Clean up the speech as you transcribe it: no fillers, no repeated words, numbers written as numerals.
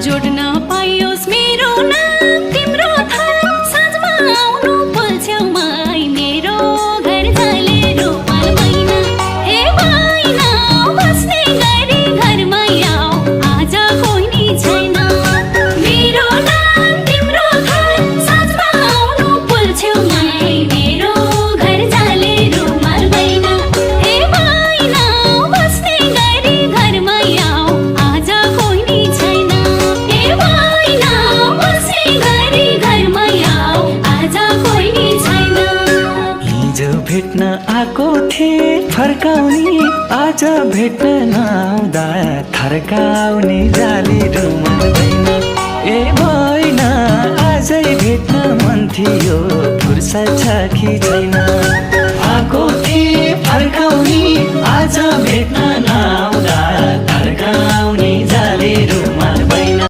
जोड्न पाइयोस् मेरो नाम तिम्रो थर साँझमा आउनु पुल्छेउमा मेरो घर जाले रुमाल मैना ए मैना बस्ने गरी घरमा आऊ आज कोही नि छैन मेरो नाम तिम्रो थर साँझमा आउनु पुल्छेउमा मेरो घर जाले रुमाल मैना ए मैना बस्ने गरी घरमा आऊ आज कोही नि छैन ए मैना बस्ने गरी घरमा आऊ आज कोही नि छैन हिजो भेट्न आएको थिए फर्काउने आज भेट्न नआउँदा थर्काउने जाली